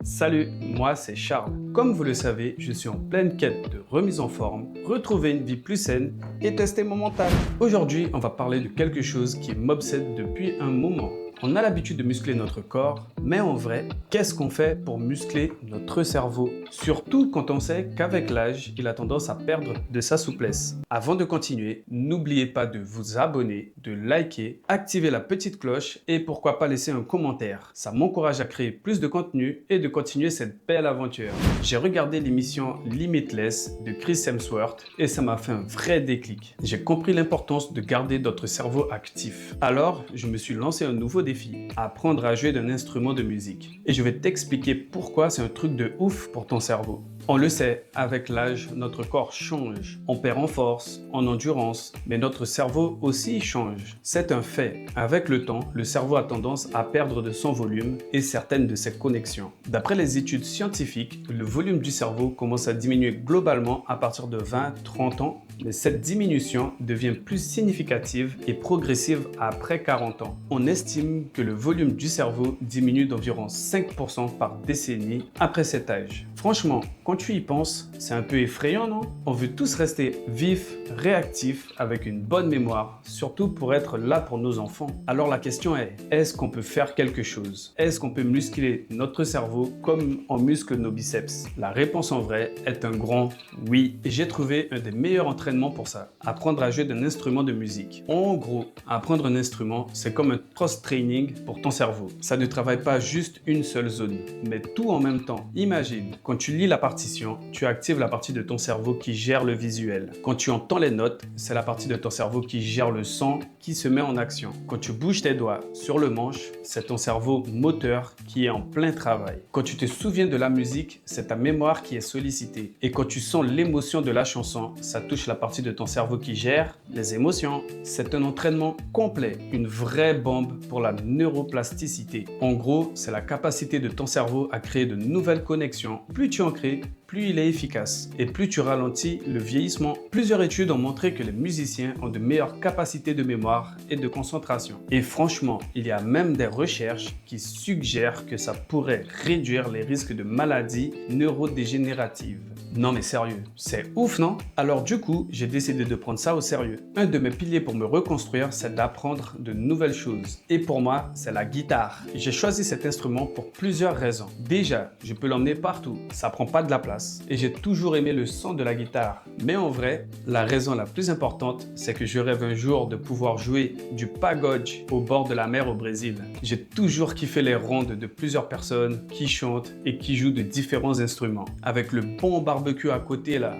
Salut, moi c'est Charles. Comme vous le savez, je suis en pleine quête de remise en forme, retrouver une vie plus saine et tester mon mental. Aujourd'hui, on va parler de quelque chose qui m'obsède depuis un moment. On a l'habitude de muscler notre corps, mais en vrai, qu'est-ce qu'on fait pour muscler notre cerveau? Surtout quand on sait qu'avec l'âge, il a tendance à perdre de sa souplesse. Avant de continuer, n'oubliez pas de vous abonner, de liker, activer la petite cloche et pourquoi pas laisser un commentaire. Ça m'encourage à créer plus de contenu et de continuer cette belle aventure. J'ai regardé l'émission Limitless de Chris Hemsworth et ça m'a fait un vrai déclic. J'ai compris l'importance de garder notre cerveau actif. Alors, je me suis lancé un nouveau défi, apprendre à jouer d'un instrument de musique. Et je vais t'expliquer pourquoi c'est un truc de ouf pour ton cerveau. On le sait, avec l'âge, notre corps change. On perd en force, en endurance, mais notre cerveau aussi change. C'est un fait. Avec le temps, le cerveau a tendance à perdre de son volume et certaines de ses connexions. D'après les études scientifiques, le volume du cerveau commence à diminuer globalement à partir de 20-30 ans, mais cette diminution devient plus significative et progressive après 40 ans. On estime que le volume du cerveau diminue d'environ 5% par décennie après cet âge. Franchement, quand tu y penses, c'est un peu effrayant, non? On veut tous rester vifs, réactifs, avec une bonne mémoire, surtout pour être là pour nos enfants. Alors la question est-ce qu'on peut faire quelque chose? Est-ce qu'on peut muscler notre cerveau comme on muscle nos biceps? La réponse en vrai est un grand oui. Et j'ai trouvé un des meilleurs entraînements pour ça, apprendre à jouer d'un instrument de musique. En gros, apprendre un instrument, c'est comme un cross-training pour ton cerveau. Ça ne travaille pas juste une seule zone, mais tout en même temps. Imagine, quand tu lis la partition, tu actives la partie de ton cerveau qui gère le visuel. Quand tu entends les notes, c'est la partie de ton cerveau qui gère le son qui se met en action. Quand tu bouges tes doigts sur le manche, c'est ton cerveau moteur qui est en plein travail. Quand tu te souviens de la musique, c'est ta mémoire qui est sollicitée. Et quand tu sens l'émotion de la chanson, ça touche la partie de ton cerveau qui gère les émotions. C'est un entraînement complet, une vraie bombe pour la neuroplasticité. En gros, c'est la capacité de ton cerveau à créer de nouvelles connexions. Plus tu en crées, plus il est efficace et plus tu ralentis le vieillissement. Plusieurs études ont montré que les musiciens ont de meilleures capacités de mémoire et de concentration. Et franchement, il y a même des recherches qui suggèrent que ça pourrait réduire les risques de maladies neurodégénératives. Non mais sérieux, c'est ouf non? Alors du coup, j'ai décidé de prendre ça au sérieux. Un de mes piliers pour me reconstruire, c'est d'apprendre de nouvelles choses. Et pour moi, c'est la guitare. J'ai choisi cet instrument pour plusieurs raisons. Déjà, je peux l'emmener partout, ça prend pas de la place. Et j'ai toujours aimé le son de la guitare. Mais en vrai, la raison la plus importante, c'est que je rêve un jour de pouvoir jouer du pagode au bord de la mer au Brésil. J'ai toujours kiffé les rondes de plusieurs personnes qui chantent et qui jouent de différents instruments. Avec le bon barbecue à côté là.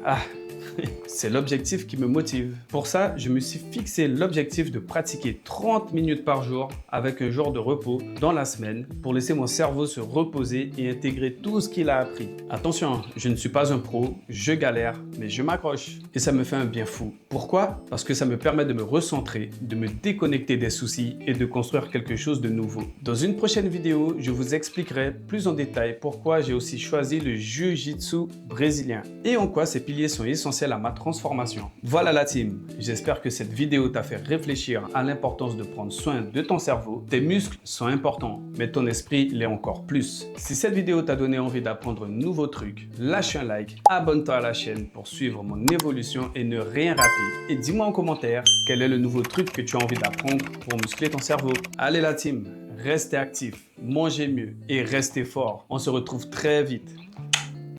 Ah, c'est l'objectif qui me motive. Pour ça, je me suis fixé l'objectif de pratiquer 30 minutes par jour avec un jour de repos dans la semaine pour laisser mon cerveau se reposer et intégrer tout ce qu'il a appris. Attention, je ne suis pas un pro, je galère, mais je m'accroche. Et ça me fait un bien fou. Pourquoi? Parce que ça me permet de me recentrer, de me déconnecter des soucis et de construire quelque chose de nouveau. Dans une prochaine vidéo, je vous expliquerai plus en détail pourquoi j'ai aussi choisi le Jiu-Jitsu brésilien et en quoi ces piliers sont essentiels à ma transformation. Voilà la team, j'espère que cette vidéo t'a fait réfléchir à l'importance de prendre soin de ton cerveau. Tes muscles sont importants, mais ton esprit l'est encore plus. Si cette vidéo t'a donné envie d'apprendre un nouveau truc, lâche un like, abonne-toi à la chaîne pour suivre mon évolution et ne rien rater. Et dis-moi en commentaire quel est le nouveau truc que tu as envie d'apprendre pour muscler ton cerveau. Allez la team, restez actifs, mangez mieux et restez forts. On se retrouve très vite.